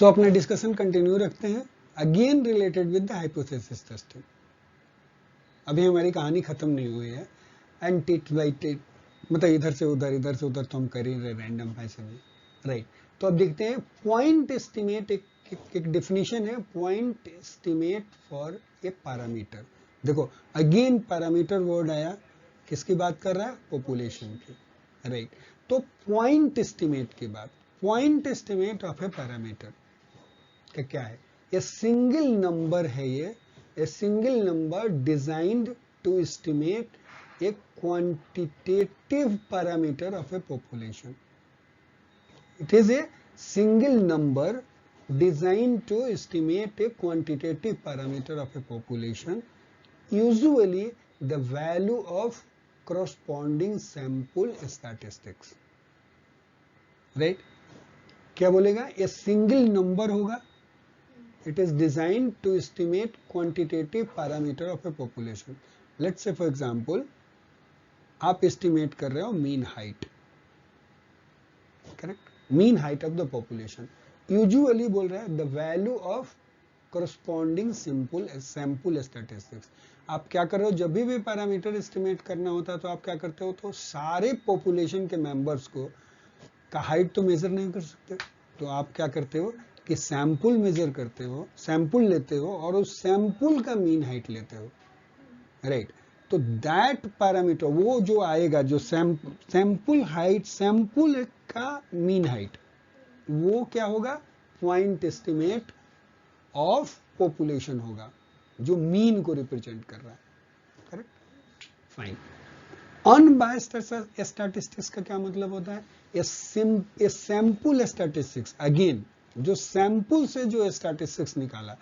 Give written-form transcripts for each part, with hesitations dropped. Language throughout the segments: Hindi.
सो अपना डिस्कशन कंटिन्यू रखते हैं, again related with the hypothesis testing. अभी हमारी कहानी खत्म नहीं हुई है, एंड टिट बाई टिट, मतलब इधर से उधर तो हम कर ही रहे रैंडम पैसे में, राइट। तो अब देखते हैं पॉइंट एस्टिमेट, एक डेफिनेशन है point estimate for a parameter. देखो अगेन पैरामीटर वर्ड आया, किसकी बात कर रहा है? पॉपुलेशन की, राइट। तो पॉइंट एस्टिमेट के बाद point estimate of A parameter का क्या है? ये सिंगल नंबर है, ये a single number designed to estimate a quantitative parameter of a population. It is a single number designed to estimate a quantitative parameter of a population, usually the value of corresponding sample statistics. Right? क्या बोलेगा? A single number होगा, it is designed to estimate quantitative parameter of a population. Let's say for example, आप estimate कर रहे हो mean height, correct? Mean height of the population. Usually बोल रहा है the value of corresponding sample statistics. आप क्या कर रहे हो? जब भी पैरामीटर एस्टिमेट करना होता है तो आप क्या करते हो? तो सारे पॉपुलेशन के मेंबर्स को का हाइट तो मेजर नहीं कर सकते, तो आप क्या करते हो कि सैंपल मेजर करते हो, सैंपल लेते हो और उस सैंपल का मीन हाइट लेते हो, राइट। तो दैट पैरामीटर वो जो आएगा, जो सैंपल हाइट, सैंपल का मीन हाइट, वो क्या होगा? पॉइंट एस्टिमेट ऑफ पॉपुलेशन होगा, जो मीन को रिप्रेजेंट कर रहा है, करेक्ट, फाइन। अनबायस्ड स्टैटिस्टिक्स का क्या मतलब होता है? ए सैंपल स्टैटिस्टिक्स, अगेन जो सैंपल से जो स्टैटिस्टिक्स निकाला,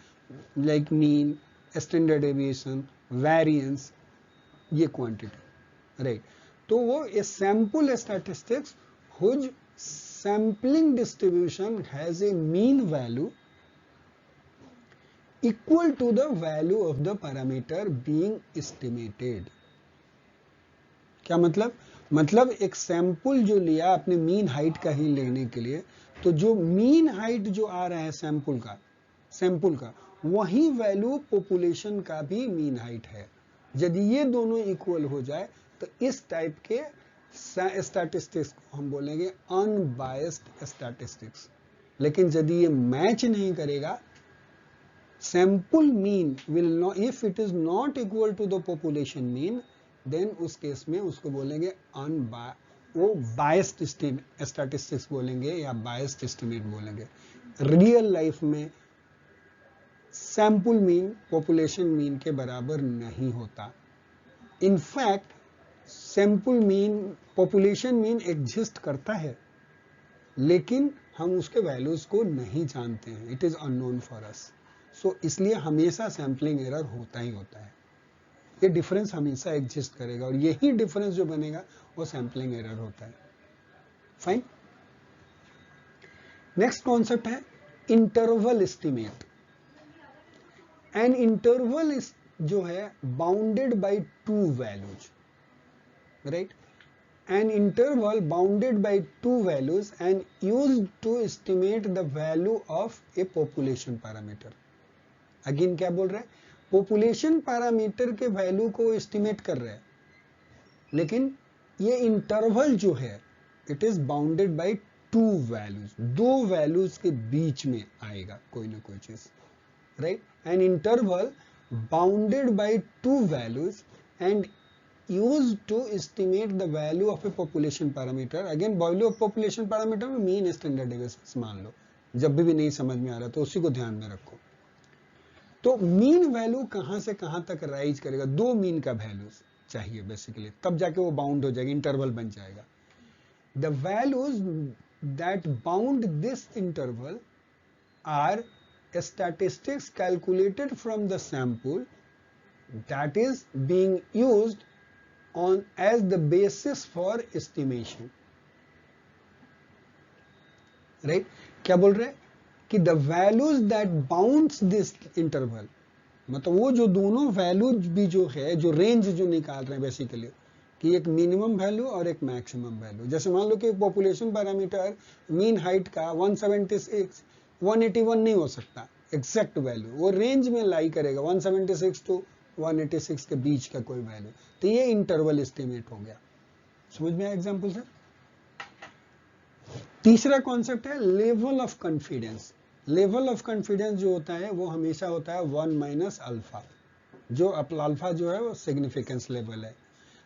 like mean, standard deviation, variance, ये क्वांटिटी, राइट। तो वो a sample statistics whose sampling distribution has a mean value equal to the value of the parameter being estimated. क्या मतलब? मतलब एक सैंपल जो लिया आपने मीन हाइट का ही लेने के लिए, तो जो मीन हाइट जो आ रहा है सैंपल का वही वैल्यू पॉपुलेशन का भी मीन हाइट है। यदि ये दोनों इक्वल हो जाए तो इस टाइप के स्टैटिस्टिक्स को हम बोलेंगे अनबायस्ड स्टैटिस्टिक्स। लेकिन यदि ये मैच नहीं करेगा, sample mean will not, if it is not equal to the population mean, then उस केस में उसको बोलेंगे वो बायस्ड स्टैटिस्टिक्स बोलेंगे या बायस्ड एस्टिमेट बोलेंगे। रियल लाइफ में सैंपल मीन पॉपुलेशन मीन के बराबर नहीं होता। In fact sample mean population mean exist करता है, लेकिन हम उसके वैल्यूज को नहीं जानते हैं, it is unknown for us. So इसलिए हमेशा सैंपलिंग एरर होता ही होता है, ये डिफरेंस हमेशा एग्जिस्ट करेगा, और यही डिफरेंस जो बनेगा वो सैंपलिंग एरर होता है, फाइन। नेक्स्ट कॉन्सेप्ट है इंटरवल एस्टिमेट। एन इंटरवल जो है bounded by two values, right. An interval bounded by two values and used to estimate the value of a population parameter. Again क्या बोल रहे हैं? पॉपुलेशन पैरामीटर के वैल्यू को एस्टिमेट कर रहे हैं, लेकिन ये इंटरवल जो है it is bounded by two values, दो वैल्यूज के बीच में आएगा कोई ना कोई चीज, right. An interval bounded by two values and used to estimate the value of a population parameter. Again value of population parameter में मीन, स्टैंडर्ड डेविएशन मान लो, जब भी नहीं समझ में आ रहा तो उसी को ध्यान में रखो। तो मीन वैल्यू कहां से कहां तक राइज करेगा? दो मीन का वैल्यूज चाहिए बेसिकली, तब जाके वो बाउंड हो जाएगा, इंटरवल बन जाएगा। The values that bound this interval are statistics calculated from the sample that is being used on as the basis for estimation, right। क्या बोल रहे हैं कि the values that bounds this interval, मतलब वो जो दोनों वैल्यूज भी जो है, जो रेंज जो निकाल रहे हैं बेसिकली, कि एक मिनिमम वैल्यू और एक मैक्सिमम वैल्यू। जैसे मान लो कि पॉपुलेशन पैरामीटर मीन हाइट का 176 181 नहीं हो सकता एग्जैक्ट वैल्यू, वो रेंज में लाई करेगा 176 टू 186 के बीच का कोई वैल्यू, तो ये इंटरवल एस्टिमेट हो गया। समझ में आया एग्जांपल से? तीसरा कॉन्सेप्ट है level of confidence. Level of confidence जो होता है वो हमेशा होता है 1 माइनस अल्फा, जो अल्फा जो है वो सिग्निफिकेंस लेवल है,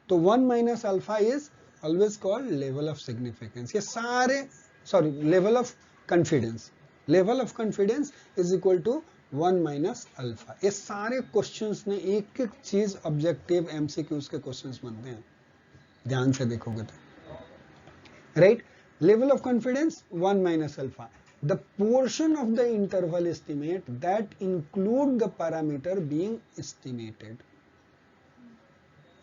तो 1 minus alpha is always called level of significance. ये सारे level of confidence, level of confidence is equal to 1 minus alpha. ये सारे क्वेश्चंस ने एक एक चीज ऑब्जेक्टिव एमसीक्यूज के क्वेश्चंस बनते हैं, ध्यान से देखोगे तो, right. Level of confidence 1 minus alpha, the portion of the interval estimate that include the parameter being estimated,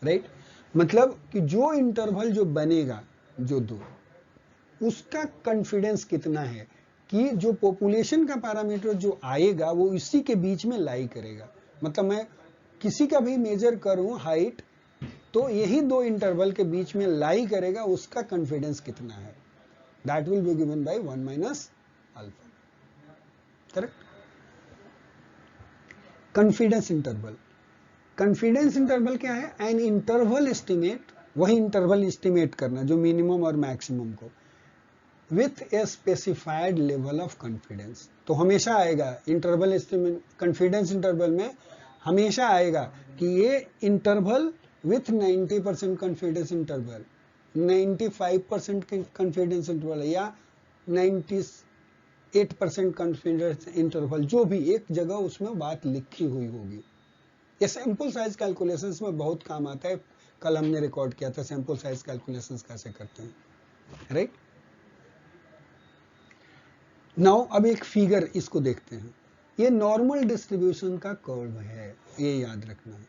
right. मतलब कि जो इंटरवल जो बनेगा जो दो, उसका कॉन्फिडेंस कितना है कि जो पॉपुलेशन का पैरामीटर जो आएगा वो इसी के बीच में लाई करेगा। मतलब मैं किसी का भी मेजर करूं हाइट, तो यही दो इंटरवल के बीच में लाई करेगा, उसका कॉन्फिडेंस कितना है, that will be given by 1 minus alpha, correct. Confidence interval, confidence interval क्या है? एन इंटरवल एस्टिमेट, वही इंटरवल एस्टिमेट करना जो मिनिमम और मैक्सिमम को, with a specified level of confidence. तो हमेशा आएगा इंटरवल एस्टिमेट, कॉन्फिडेंस इंटरवल में हमेशा आएगा कि ये interval with 90% confidence interval, 95% confidence interval या 98% कॉन्फिडेंस इंटरवल, जो भी एक जगह उसमें बात लिखी हुई होगी। ये सैंपल साइज कैलकुलेशंस में बहुत काम आता है, कल हमने रिकॉर्ड किया था सैंपल साइज कैलकुलेशंस कैसे करते हैं, राइट। नाउ अब एक फिगर इसको देखते हैं, ये नॉर्मल डिस्ट्रीब्यूशन का कर्व है, ये याद रखना है।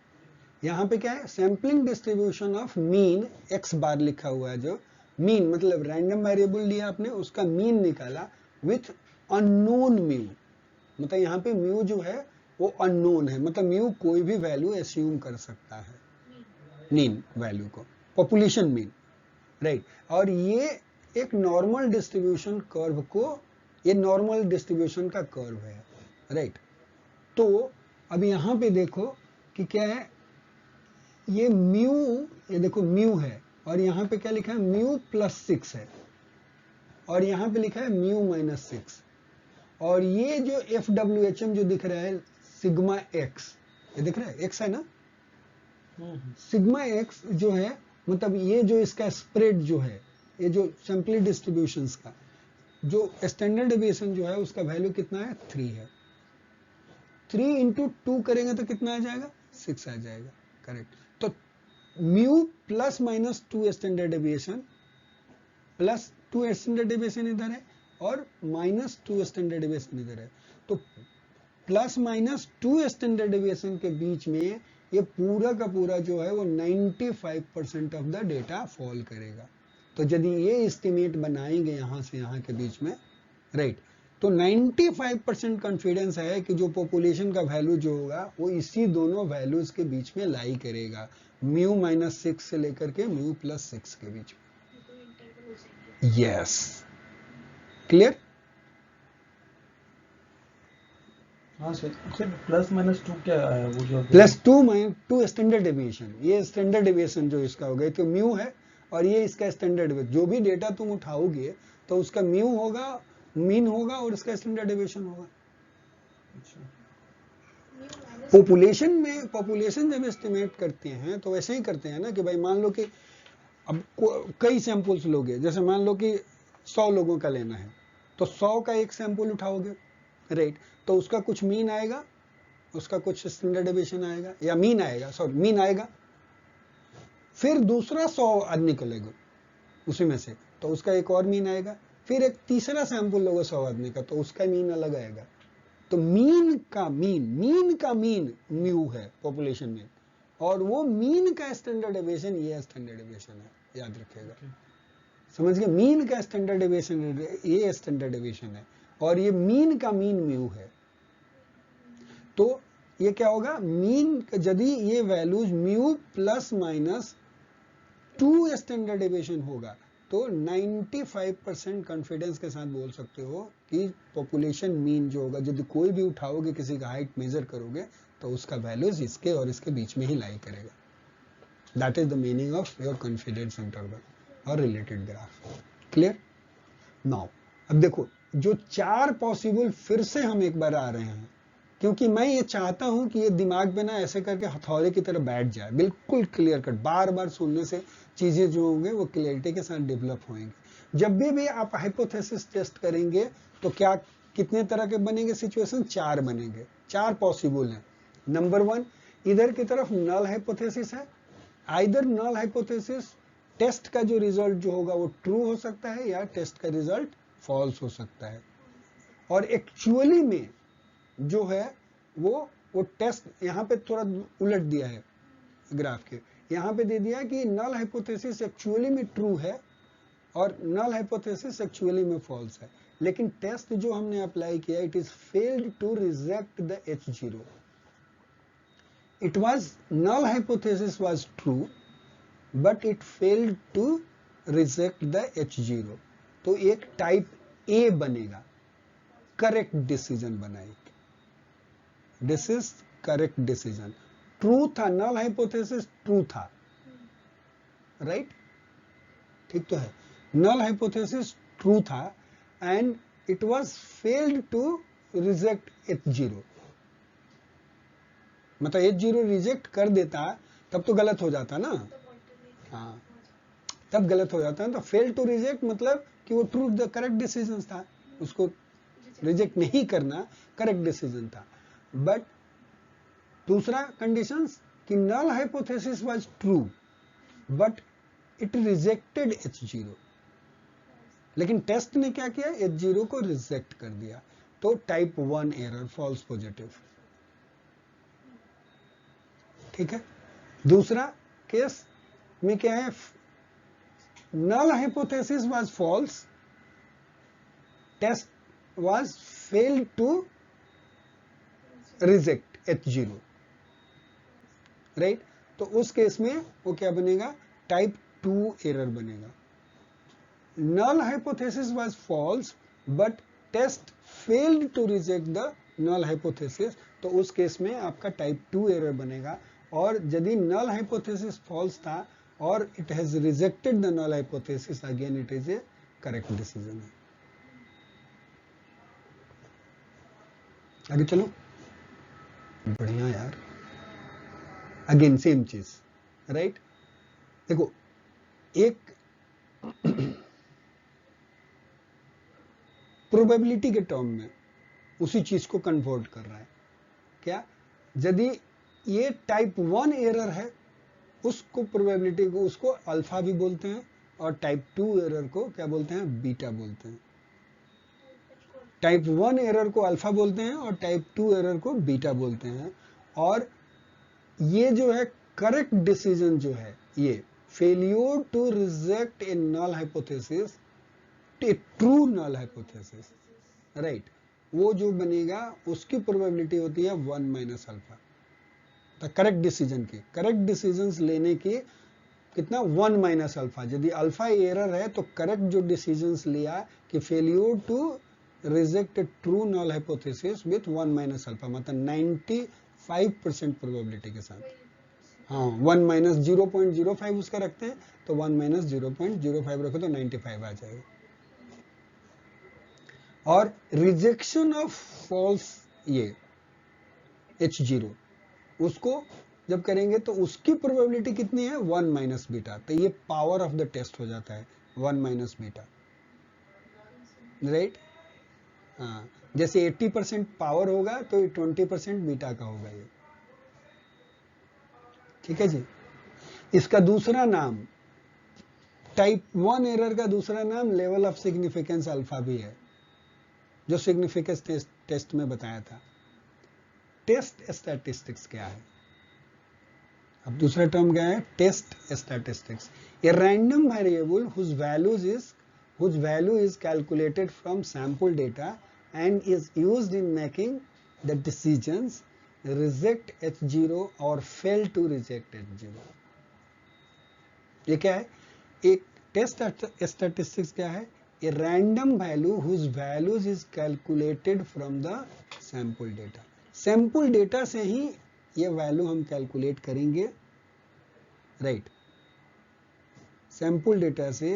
यहाँ पे क्या है? Sampling distribution of mean X bar लिखा हुआ है, जो मीन मतलब रैंडम वेरिएबल लिया आपने, उसका मीन निकाला विथ अननोन म्यू, मतलब यहाँ पे म्यू जो है वो अननोन है, मतलब म्यू कोई भी वैल्यू एस्यूम कर सकता है, मीन वैल्यू को, पॉपुलेशन मीन, राइट। और ये एक नॉर्मल डिस्ट्रीब्यूशन कर्व को, ये नॉर्मल डिस्ट्रीब्यूशन का कर्व है, राइट। तो अब यहाँ पे देखो कि क्या है, ये म्यू, ये देखो म्यू है, और यहाँ पे क्या लिखा है? म्यू प्लस 6 है, और यहाँ पे लिखा है म्यू माइनस 6, और ये जो FWHM जो दिख रहा है सिग्मा एक्स, ये दिख रहा है एक्स है ना, सिग्मा एक्स जो है, मतलब ये जो इसका स्प्रेड जो है, ये जो सैंपल डिस्ट्रीब्यूशंस का जो स्टैंडर्ड डेविएशन जो है उसका वैल्यू कितना है? 3 है। 3 इंटू 2 करेंगे तो कितना आ जाएगा? 6 आ जाएगा, करेक्ट। तो mu plus minus 2 standard deviation, plus 2 standard deviation इधर है और माइनस 2 स्टैंडर्ड डेविएशन इधर है, तो प्लस माइनस 2 स्टैंडर्ड डेविएशन के बीच में ये पूरा का पूरा जो है वो 95% ऑफ द डेटा फॉल करेगा। तो यदि ये एस्टिमेट बनाएंगे यहाँ से यहाँ के बीच में, राइट, तो 95% कॉन्फिडेंस है कि जो पॉपुलेशन का वैल्यू जो होगा वो इसी दोनों वैल्यूज के बीच में लाई करेगा, म्यू माइनस 6 से लेकर के म्यू प्लस 6 के बीच में। Yes, clear? हाँ सर, प्लस माइनस 2 क्या है वो जो प्लस 2 स्टैंडर्ड डेविएशन, ये स्टैंडर्ड डेविएशन जो इसका हो गया, तो म्यू है और ये इसका स्टैंडर्ड डेविएशन, जो भी डेटा तुम उठाओगे तो उसका म्यू होगा, मीन होगा और इसका स्टैंडर्ड डेविएशन होगा। पॉपुलेशन में, पॉपुलेशन जब एस्टिमेट करते हैं तो वैसे ही करते हैं ना कि भाई मान लो कि अब कई सैंपल्स लोगे, जैसे मान लो कि 100 लोगों का लेना है, तो 100 का एक सैंपल उठाओगे, राइट, तो उसका कुछ मीन आएगा, उसका कुछ स्टैंडर्ड डेविएशन आएगा, या मीन आएगा, सॉरी मीन आएगा, फिर दूसरा 100 निकलेगा उसी में से, तो उसका एक और मीन आएगा, फिर एक तीसरा सैंपल लोगे 100 आदमी का, तो उसका मीन अलग आएगा। तो मीन का मीन म्यू है पॉपुलेशन में, और वो मीन का स्टैंडर्ड डेविएशन ये स्टैंडर्ड डेविएशन है, याद रखिएगा। समझ गए? मीन का स्टैंडर्ड डेविएशन ये स्टैंडर्ड डेविएशन है, और ये मीन का मीन म्यू है। तो ये क्या होगा? मीन यदि ये values mu plus minus 2 standard deviation होगा तो 95% कॉन्फिडेंस के साथ बोल सकते हो कि पॉपुलेशन मीन जो होगा, यदि कोई भी उठाओगे, किसी का हाइट मेजर करोगे, तो उसका वैल्यूज इसके और इसके बीच में ही लाई करेगा। That is the meaning of your confidence interval और रिलेटेड ग्राफ। क्लियर? नाउ अब देखो, जो 4 पॉसिबल फिर से हम एक बार आ रहे हैं, क्योंकि मैं ये चाहता हूं कि ये दिमाग में ना ऐसे करके हथौड़े की तरह बैठ जाए, बिल्कुल क्लियर कट। बार बार सुनने से चीजें जो होंगे वो क्लियरिटी के साथ डेवलप होंगे। जब भी आप हाइपोथेसिस टेस्ट करेंगे तो क्या कितने तरह के बनेंगे सिचुएशन? 4 बनेंगे, 4 पॉसिबल हैं। नंबर 1, इधर की तरफ नल हाइपोथेसिस है। आइदर नल हाइपोथेसिस टेस्ट का जो रिजल्ट जो होगा वो ट्रू हो सकता है, या टेस्ट का रिजल्ट फॉल्स हो सकता है। और एक्चुअली में जो है वो टेस्ट यहाँ पे थोड़ा उलट दिया है ग्राफ के, यहाँ पे दे दिया कि नल हाइपोथेसिस एक्चुअली में ट्रू है और नल हाइपोथेसिस एक्चुअली में फॉल्स है। लेकिन टेस्ट जो हमने अप्लाई किया, it is failed to reject the H0। It was null hypothesis was true but it failed to reject the H0। तो एक टाइप A बनेगा, करेक्ट डिसीजन बनाएगी। This is correct decision. True था, नल हाइपोथेसिस ट्रू था, राइट? ठीक तो है, नल हाइपोथेसिस ट्रू था and it was failed to reject H0। मतलब H0 रिजेक्ट कर देता तब तो गलत हो जाता ना, हाँ, तब गलत हो जाता है। तो फेल टू रिजेक्ट मतलब कि वो ट्रू द करेक्ट डिसीजन था, उसको रिजेक्ट नहीं करना करेक्ट डिसीजन था। बट दूसरा कंडीशंस कि null hypothesis was true but it rejected H0। लेकिन टेस्ट ने क्या किया? H0 को रिजेक्ट कर दिया, तो टाइप 1 एरर, फॉल्स पॉजिटिव। ठीक है। दूसरा केस में क्या है? null hypothesis was false, test was failed to reject H0, right? तो उस केस में वो क्या बनेगा? टाइप 2 एरर बनेगा। null hypothesis was false but test failed to reject the null hypothesis, तो उस केस में आपका टाइप 2 एरर बनेगा। और यदि null hypothesis false था और it has rejected the null hypothesis, again it is a correct decision। आगे चलो, बढ़िया यार। अगेन सेम चीज, राइट? देखो, एक प्रोबेबिलिटी के टर्म में उसी चीज को कन्वर्ट कर रहा है। क्या? यदि ये टाइप 1 एरर है, उसको प्रोबेबिलिटी को, उसको अल्फा भी बोलते हैं, और टाइप 2 एरर को क्या बोलते हैं? बीटा बोलते हैं। टाइप 1 एरर को अल्फा बोलते हैं और टाइप 2 एरर को बीटा बोलते हैं। और ये जो है करेक्ट डिसीजन जो है, ये failure to reject a null hypothesis, a true null hypothesis, right, वो जो बनेगा उसकी प्रोबेबिलिटी होती है 1 माइनस अल्फा। करेक्ट डिसीजन की, करेक्ट डिसीजंस लेने की कितना? 1 माइनस अल्फा। यदि अल्फा एरर है तो करेक्ट जो डिसीजंस लिया कि failure to reject true null hypothesis with 1 minus alpha, मतलब 95% प्रोबेबिलिटी के साथ। हाँ, 1 माइनस 0.05 उसका रखते हैं, तो 1 माइनस 0.05 रखो तो 95 आ जाएगा। और रिजेक्शन ऑफ फॉल्स ये H0, उसको जब करेंगे तो उसकी प्रोबेबिलिटी कितनी है? 1 माइनस बीटा। तो ये पावर ऑफ द टेस्ट हो जाता है 1 माइनस बीटा, राइट? हाँ, जैसे 80% पावर होगा तो 20% बीटा का होगा ये। ठीक है जी। इसका दूसरा नाम, टाइप 1 एरर का दूसरा नाम लेवल ऑफ सिग्निफिकेंस अल्फा भी है, जो सिग्निफिकेंस टेस्ट में बताया था। टेस्ट स्टैटिस्टिक्स क्या है? अब दूसरा टर्म क्या है? Test statistics. A random variable whose value is calculated from sample data and is used in making the decisions reject H0 or fail to reject H0। ये क्या है? एक टेस्ट स्टैटिस्टिक्स क्या है? A random value whose values is calculated from the sample data. Sample data से ही ये वैल्यू हम कैलकुलेट करेंगे, राइट। सैंपल डेटा से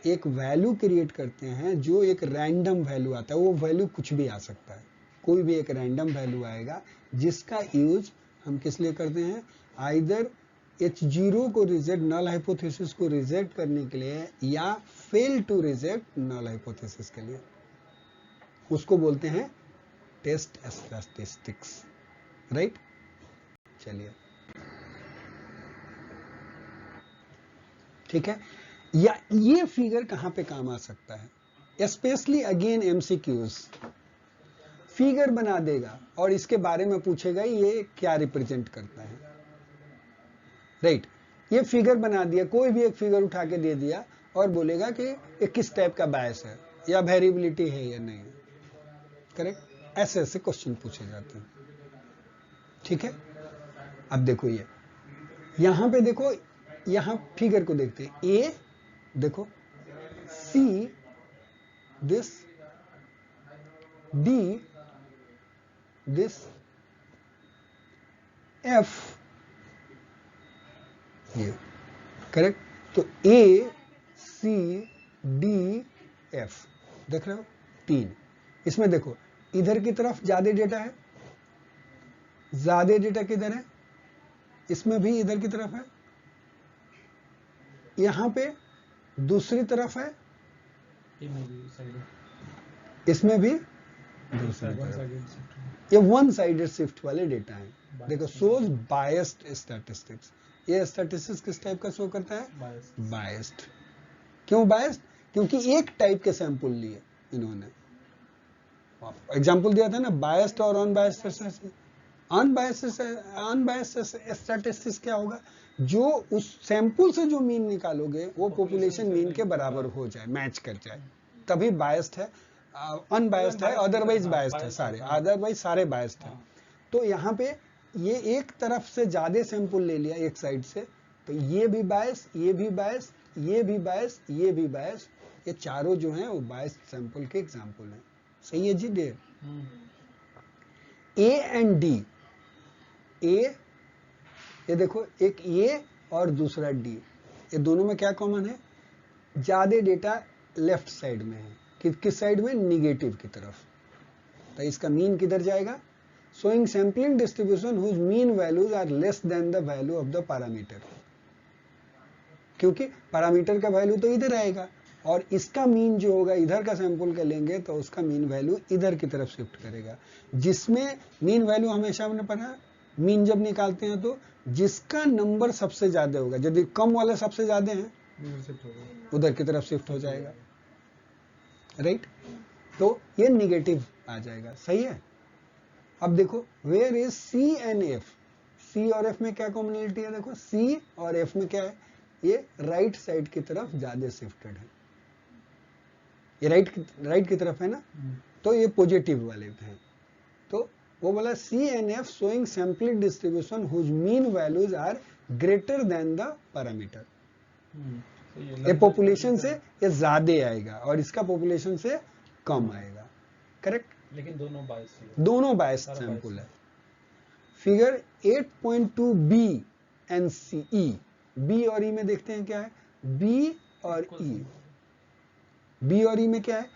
एक वैल्यू क्रिएट करते हैं जो एक रैंडम वैल्यू आता है। वो वैल्यू कुछ भी आ सकता है, कोई भी एक रैंडम वैल्यू आएगा जिसका यूज हम किस लिए करते हैं? आइदर H0 को रिजेक्ट, नल हाइपोथेसिस को रिजेक्ट करने के लिए, या fail to reject null hypothesis के लिए। उसको बोलते हैं टेस्ट स्टैटिस्टिक्स, राइट। चलिए, ठीक है। या ये फिगर कहां पे काम आ सकता है? Specially again MCQs. फिगर बना देगा और इसके बारे में पूछेगा ये क्या रिप्रेजेंट करता है, राइट। ये फिगर बना दिया, कोई भी एक फिगर उठा के दे दिया और बोलेगा कि ये किस टाइप का बायस है या वेरिएबिलिटी है या नहीं, करेक्ट। ऐसे ऐसे क्वेश्चन पूछे जाते हैं, ठीक है। अब देखो ये यहां पे देखो, यहां फिगर को देखते हैं। ए देखो, see this, D this, F ये, करेक्ट। तो ए सी डी एफ देख रहे हो, 3। इसमें देखो इधर की तरफ ज्यादा डेटा है, ज्यादा डेटा किधर है? इसमें भी इधर की तरफ है, यहां पे दूसरी तरफ है, इसमें भी दूसरी तरफ। ये वन साइडेड शिफ्ट वाले डेटा है। देखो, सोज बायस्ड स्टैटिस्टिक्स। ये स्टैटिस्टिक्स किस टाइप का शो करता है? बायस्ड। क्यों बायस्ड? क्योंकि एक टाइप के सैंपल लिए इन्होंने। एग्जांपल दिया था ना, बायस्ड और अनबायस्ड। अनबायस्ड स्टैटिस्टिक्स क्या होगा? जो उस सैंपल से जो मीन निकालोगे वो पॉपुलेशन मीन के बराबर हो जाए, मैच कर जाए, तभी बायस्ड है। अनबायस्ड है, अदरवाइज बायस्ड है, सारे अदरवाइज सारे बायस्ड है। तो यहाँ पे ये एक तरफ से ज्यादा सैंपल ले लिया एक साइड से, तो ये भी बायस, ये भी बायस, ये भी बायस, ये भी बायस, ये चारों जो हैं वो बायस्ड सैंपल के एग्जांपल हैं। सही है जी? डेर ए एंड डी, ए ये देखो, एक ए और दूसरा डी, ये दोनों में क्या कॉमन है? ज्यादा डेटा लेफ्ट साइड में है। किस साइड में? निगेटिव की तरफ। तो इसका मीन किधर जाएगा? Showing sampling distribution whose mean values are less than the value of the parameter. क्योंकि पैरामीटर का वैल्यू तो इधर आएगा और इसका मीन जो होगा, इधर का सैंपल का लेंगे तो उसका मीन वैल्यू इधर की तरफ शिफ्ट करेगा। जिसमें मीन वैल्यू हमेशा हमने पढ़ा, मीन जब निकालते हैं तो जिसका नंबर सबसे ज्यादा होगा, यदि कम वाले सबसे ज्यादा हैं उधर की तरफ शिफ्ट हो जाएगा, राइट। तो ये निगेटिव आ जाएगा, सही है। अब देखो, where is C and F? C और एफ में क्या कॉमनलिटी है? देखो, सी और एफ में क्या है? ये राइट साइड की तरफ ज्यादा शिफ्टेड है, ये राइट की तरफ है ना, तो ये पॉजिटिव वाले हैं। तो वो बोला C and F showing sampling distribution whose mean values are greater than the parameter. ये पॉपुलेशन से ये ज्यादा आएगा और इसका पॉपुलेशन से कम आएगा, करेक्ट। लेकिन दोनों बायस्ड सैंपल है। Figure 8.2 B and C, E, B और ई में देखते हैं क्या है? बी और ई, बी और ई में क्या है?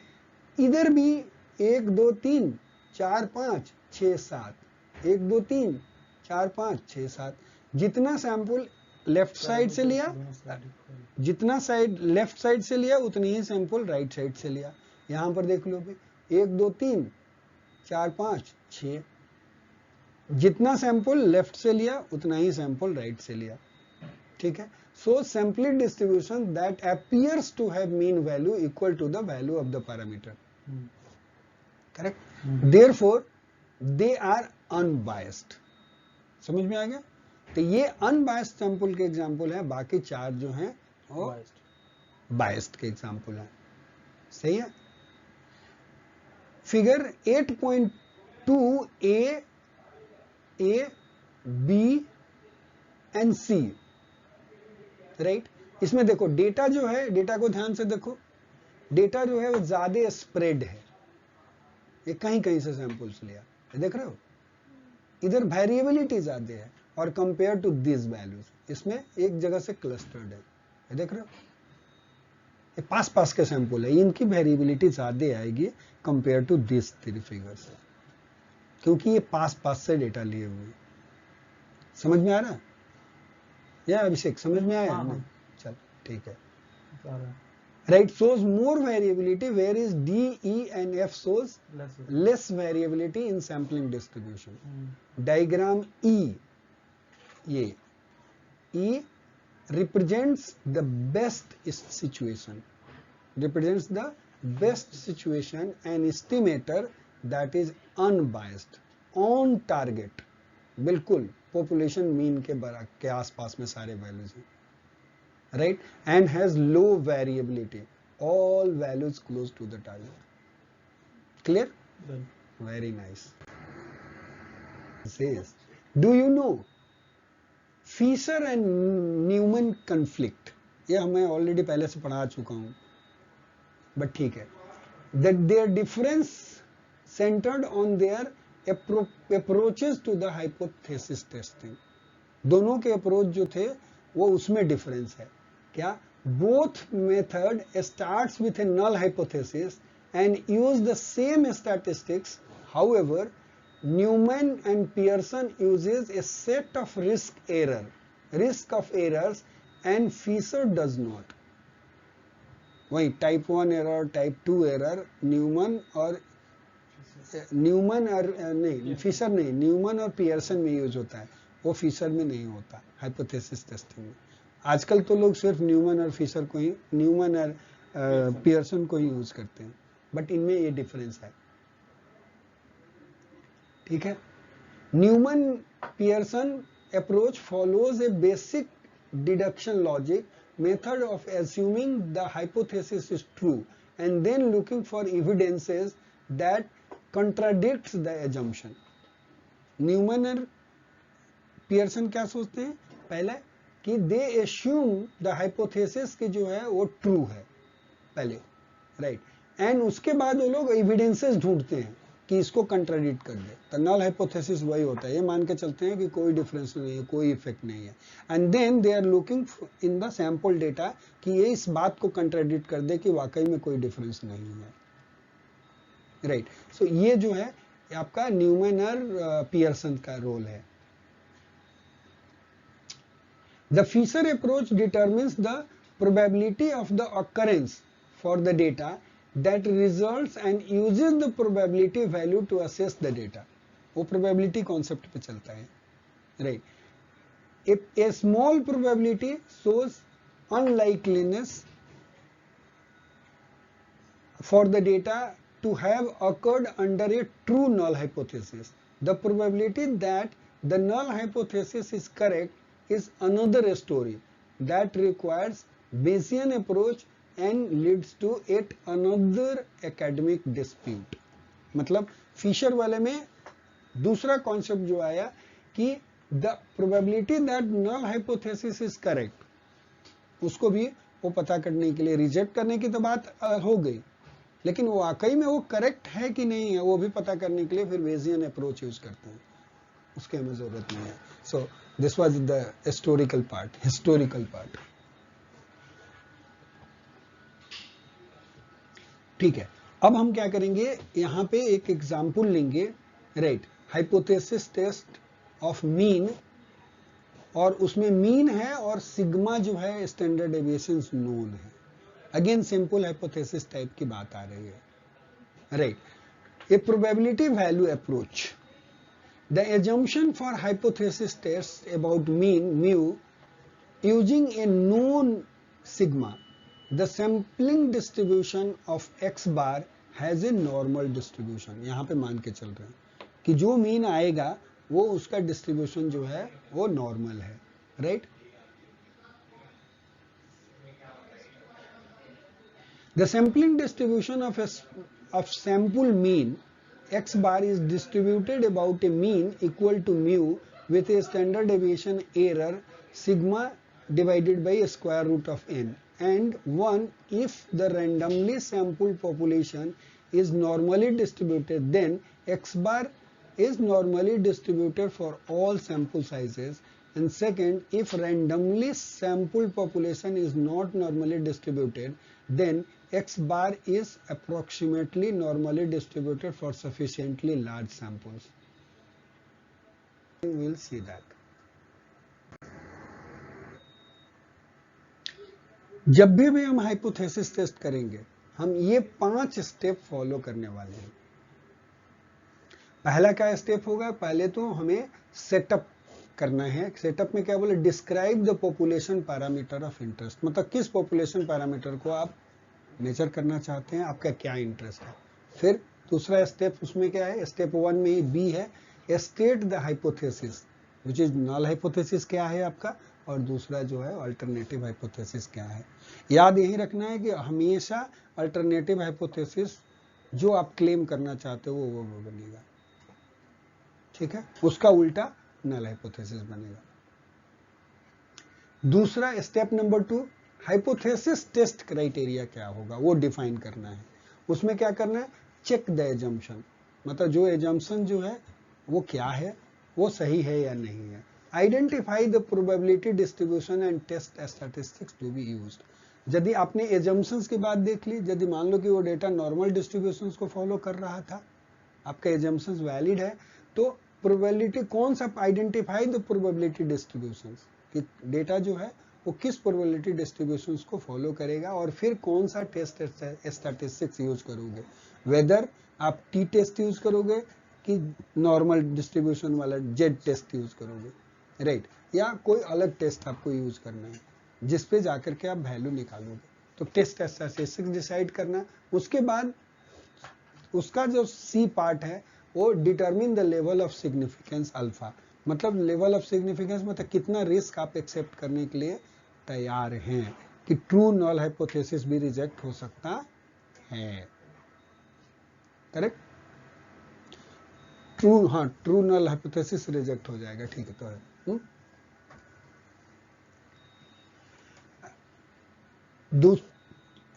इधर भी 1 2 3 4 5 6 7, 1 2 3 4 5 6 7। जितना सैंपल लेफ्ट साइड से लिया, जितना साइड लेफ्ट साइड से लिया उतनी ही सैंपल राइट साइड से लिया। यहां पर देख लो भाई, 1 2 3 4 5 6, जितना सैंपल लेफ्ट से लिया उतना ही सैंपल राइट से लिया, ठीक है। So sampling distribution that appears to have mean value equal to the value of the parameter, correct. Therefore they are unbiased. समझ में आ गया? तो ये अनबायस्ड सैंपल के एग्जांपल है, बाकी 4 जो हैं वो बायस्ड के एग्जांपल हैं, सही है। Figure 8.2 A B and C, right. इसमें देखो डेटा जो है, डेटा को ध्यान से देखो, डेटा जो है वो ज्यादा स्प्रेड है, ये कहीं कहीं से सैंपल्स लिया, देख रहे हो, इधर वेरिएबिलिटी ज्यादा है और कंपेयर टू दिस वैल्यूज, इसमें एक जगह से क्लस्टर्ड है, ये देख रहे हो, ये पास पास के सैंपल है, इनकी वेरिएबिलिटी ज्यादा आएगी compare to this three figures, क्योंकि ये पास पास से डेटा लिए हुए। समझ में आ रहा है या अभिषेक, समझ में आया? नहीं, चल ठीक है। Right, shows more variability, whereas D, E and F shows less variability in sampling distribution. Diagram E, ये E represents the best situation, represents the best situation, an estimator that is unbiased, on target, बिल्कुल population mean के आसपास में सारे values हैं, right, and has low variability, all values close to the target. Clear? Very nice. Says, do you know Fisher and Newman conflict? ये मैं ऑलरेडी पहले से पढ़ा चुका हूं, बट ठीक है, that their difference centered on their approaches to the hypothesis testing. दोनों के अप्रोच जो थे वो उसमें डिफरेंस है क्या? Both method starts with a null hypothesis and use the same statistics. However, Newman and Pearson uses a set of risk of errors, and Fisher does not. वही type 1 error, type 2 error Neyman और फिशर नहीं, न्यूमन और पियर्सन में यूज होता है, वो फिशर में नहीं होता हाइपोथेसिस टेस्टिंग में। आजकल तो लोग सिर्फ न्यूमन और फिशर को ही, न्यूमन और पियर्सन को ही यूज करते हैं, बट इनमें ये डिफरेंस है, ठीक है। Neyman Pearson approach follows a basic deduction logic method of assuming the hypothesis is true and then looking for evidences that contradicts the assumption. Neyman और पियर्सन क्या सोचते हैं? पहले कि दे एश्यूम द हाइपोथेसिस की जो है वो ट्रू है पहले, राइट, एंड उसके बाद वो लोग एविडेंसेस ढूंढते हैं कि इसको कंट्राडिक्ट कर दे। तो नल हाइपोथेसिस वही होता है, ये मान के चलते हैं कि कोई डिफरेंस नहीं है, कोई इफेक्ट नहीं है, and then they are looking in the sample data कि ये इस बात को कंट्राडिक्ट कर दे कि वाकई में कोई डिफरेंस नहीं है, राइट। सो ये जो है आपका न्यूमन और पियर्सन का रोल है। The Fisher approach determines the probability of the occurrence for the data that results and uses the probability value to assess the data. वो probability concept पे चलता है, right? A small probability shows unlikeliness for the data to have occurred under a true null hypothesis. The probability that the null hypothesis is correct is another story that requires Bayesian approach and leads to yet another academic dispute. मतलब फिशर वाले में दूसरा कॉन्सेप्ट जो आया कि the probability that null hypothesis is correct, उसको भी वो पता करने के लिए, रिजेक्ट करने की तो बात हो गई, लेकिन वो वाकई में वो करेक्ट है कि नहीं है वो भी पता करने के लिए फिर बेसियन अप्रोच यूज करते हैं, उसकी हमें जरूरत नहीं है। So this was the historical part. ठीक है, अब हम क्या करेंगे, यहाँ पे एक एग्जाम्पल लेंगे, right, hypothesis test of mean, और उसमें मीन है और सिग्मा जो है स्टैंडर्ड डेविएशन नोन है। अगेन सिंपल हाइपोथेसिस टाइप की बात आ रही है, right. A probability value approach, the assumption for hypothesis tests about mean mu using a known sigma, the sampling distribution of x bar has a normal distribution. यहाँ पे मान के चल रहे हैं कि जो मीन आएगा वो उसका डिस्ट्रीब्यूशन जो है वो नॉर्मल है, right. The sampling distribution of sample mean x bar is distributed about a mean equal to mu with a standard deviation error sigma divided by square root of n, and 1 if the randomly sampled population is normally distributed, then x bar is normally distributed for all sample sizes, and second, if randomly sampled population is not normally distributed, then x bar is approximately normally distributed for sufficiently large samples. We will see that. जब भी हम हाइपोथेसिस टेस्ट करेंगे, हम ये 5 स्टेप फॉलो करने वाले हैं। पहला क्या स्टेप होगा? पहले तो हमें सेटअप करना है। सेटअप में क्या बोले? Describe the population parameter of interest, मतलब किस पॉपुलेशन पैरामीटर को आप मेजर करना चाहते हैं, आपका क्या इंटरेस्ट है। फिर दूसरा स्टेप उसमें क्या है? स्टेप 1 में ही बी है, state the hypothesis, which is null hypothesis क्या है आपका, और दूसरा जो है अल्टरनेटिव हाइपोथेसिस क्या है। याद यही रखना है कि हमेशा अल्टरनेटिव हाइपोथेसिस जो आप क्लेम करना चाहते हो वो बनेगा, ठीक है, उसका उल्टा नल हाइपोथेसिस बनेगा। दूसरा step number 2, hypothesis test criteria क्या होगा वो डिफाइन करना है। उसमें क्या करना है? चेक द एजम्पशन, मतलब जो एजम्पशन जो है वो क्या है, वो सही है या नहीं है। Identify the probability distribution and test statistics to be used. यदि आपने एजम्पशंस की बात देख ली, यदि मान लो कि वो डेटा नॉर्मल डिस्ट्रीब्यूशंस को फॉलो कर रहा था, आपका एजम्पशंस वैलिड है, तो प्रोबेबिलिटी कौन सा, आइडेंटिफाई द प्रोबेबिलिटी डिस्ट्रीब्यूशंस, कि डेटा जो है वो किस प्रोबेबिलिटी डिस्ट्रीब्यूशंस को फॉलो करेगा, और फिर कौन सा टेस्ट स्टैटिस्टिक्स यूज करोगे, वेदर आप टी टेस्ट यूज करोगे कि नॉर्मल डिस्ट्रीब्यूशन वाला जेड टेस्ट यूज करोगे, राइट, या कोई अलग टेस्ट आपको यूज करना है जिस पे जाकर के आप वैल्यू निकालोगे। तो टेस्ट स्टैटिस्टिक्स डिसाइड करना। उसके बाद उसका जो सी पार्ट है वो determine the level of significance alpha, मतलब लेवल ऑफ सिग्निफिकेंस मतलब कितना रिस्क आप एक्सेप्ट करने के लिए तैयार हैं कि ट्रू नल हाइपोथेसिस भी रिजेक्ट हो सकता है। करेक्ट, ट्रू, हाँ, ट्रू नल हाइपोथेसिस रिजेक्ट हो जाएगा, ठीक है, तो है।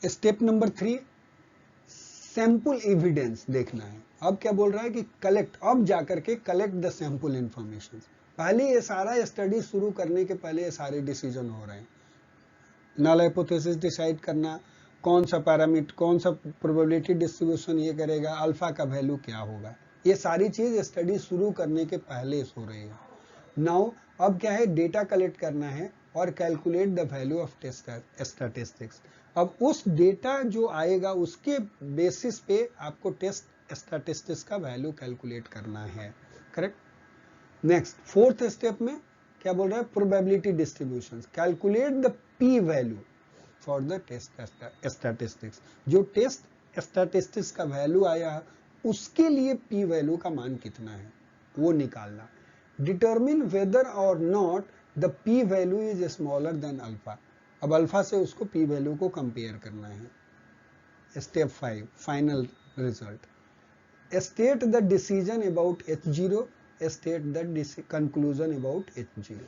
स्टेप नंबर 3, सैंपल एविडेंस देखना है। अब क्या बोल रहा है कि कलेक्ट, अब जाकर के कलेक्ट द सैंपल इंफॉर्मेशन। पहले ये सारा स्टडी शुरू करने के पहले ये सारे डिसीजन हो रहे हैं। नल हाइपोथेसिस डिसाइड करना, कौन सा पैरामीटर, कौन सा प्रोबेबिलिटी डिस्ट्रीब्यूशन ये करेगा, अल्फा का वैल्यू क्या होगा, ये सारी चीज स्टडी शुरू करने के पहले हो रही है। नाउ अब क्या है? डेटा कलेक्ट करना है और calculate the value of test statistics. अब उस डेटा जो आएगा उसके बेसिस पे आपको टेस्ट स्टैटिस्टिक्स का वैल्यू कैलकुलेट करना है। करेक्ट। नेक्स्ट, फोर्थ स्टेप में क्या बोल रहा है? Probability distributions, calculate the P value for the test statistics. जो टेस्ट स्टैटिस्टिक्स का वैल्यू आया उसके लिए पी वैल्यू का मान कितना है वो निकालना। डिटरमिन वेदर और not the P value is smaller than alpha. अब अल्फा से उसको पी वैल्यू को कंपेयर करना है। Step 5, final result, state the decision about H0, state the conclusion about H0।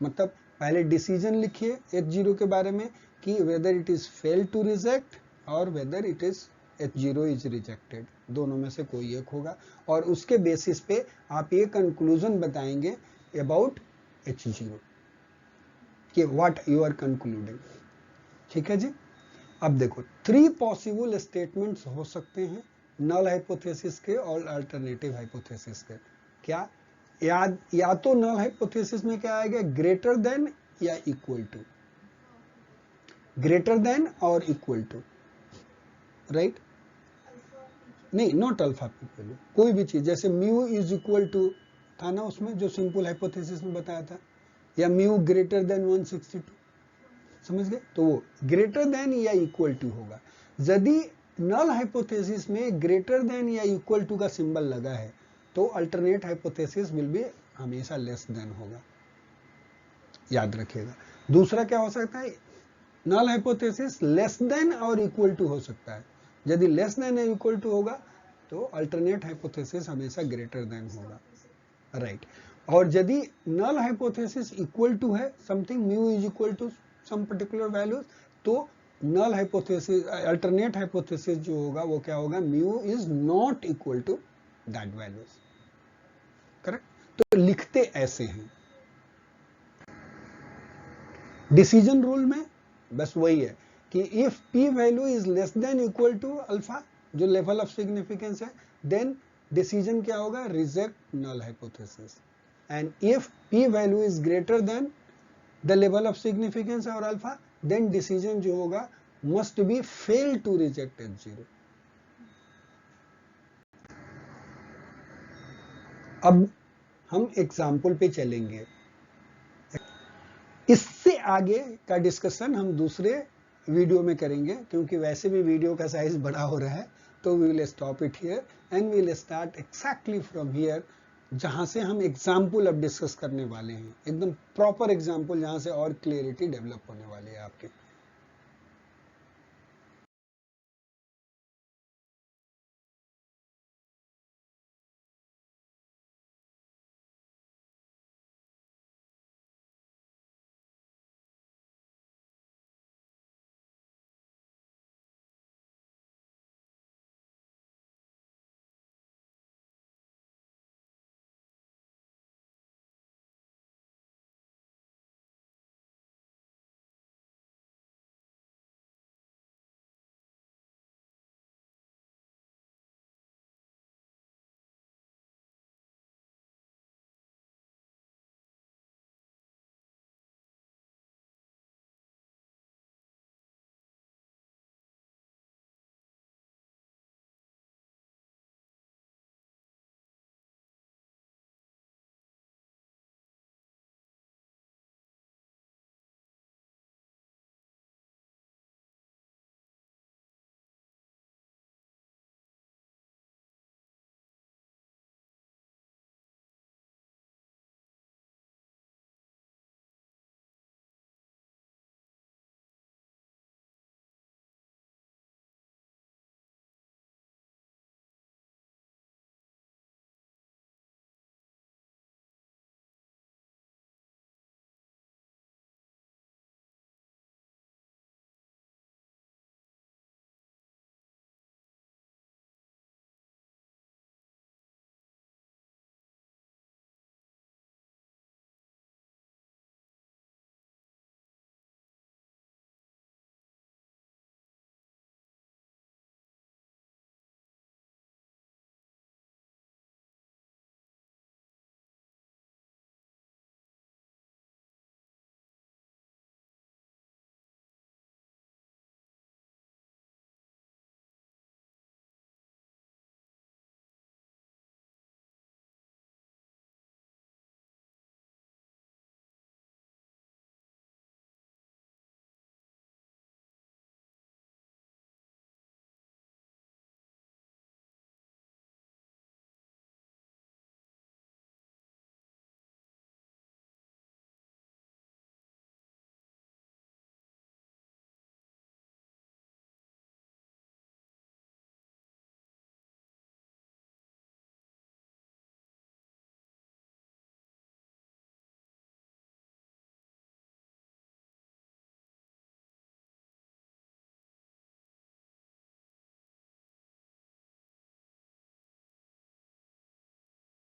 मतलब पहले डिसीजन लिखिए H0 के बारे में कि whether it is fail to reject और whether it is H0 is rejected, दोनों में से कोई एक होगा, और उसके बेसिस पे आप ये कंक्लूजन बताएंगे अबाउट H0 कि व्हाट यू आर कंक्लूडिंग। ठीक है जी। अब देखो 3 पॉसिबल स्टेटमेंट्स हो सकते हैं नल हाइपोथेसिस के और अल्टरनेटिव हाइपोथेसिस के। क्या या तो नल हाइपोथेसिस में क्या आएगा? ग्रेटर देन या इक्वल टू, ग्रेटर देन और इक्वल टू, राइट, नहीं, नॉट अल्फा पी वैल्यू, कोई भी चीज, जैसे म्यू इज इक्वल टू था ना उसमें जो सिंपल हाइपोथेसिस में बताया था, या म्यू ग्रेटर देन 162, समझ गए? तो वो ग्रेटर देन या इक्वल टू होगा। यदि नल हाइपोथेसिस में ग्रेटर देन या इक्वल टू का सिंबल लगा है तो अल्टरनेट हाइपोथेसिस विल बी हमेशा लेस देन होगा, याद रखिएगा। दूसरा क्या हो सकता है? नल हाइपोथेसिस लेस देन और इक्वल टू हो सकता है। यदि लेस देन या इक्वल टू होगा तो अल्टरनेट हाइपोथेसिस हमेशा ग्रेटर देन होगा, राइट। और यदि नल हाइपोथेसिस इक्वल टू है something, mu is equal to some particular values, तो नल हाइपोथेसिस, अल्टरनेट हाइपोथेसिस जो होगा वो क्या होगा, mu is not equal to that values. Correct? तो लिखते ऐसे हैं। डिसीजन रूल में बस वही है कि if p value is less than equal to alpha, जो लेवल ऑफ सिग्निफिकेंस है, देन डिसीजन क्या होगा, reject null hypothesis. And if p value is greater than the level of significance और अल्फा, देन डिसीजन जो होगा must be fail to reject H0। अब हम एग्जाम्पल पे चलेंगे, इससे आगे का डिस्कशन हम दूसरे वीडियो में करेंगे, क्योंकि वैसे भी वीडियो का साइज बड़ा हो रहा है। तो we will stop it here and we will start exactly from here, जहां से हम एग्जाम्पल अब डिस्कस करने वाले हैं, एकदम प्रॉपर एग्जाम्पल, जहां से और क्लियरिटी डेवलप होने वाली है आपके।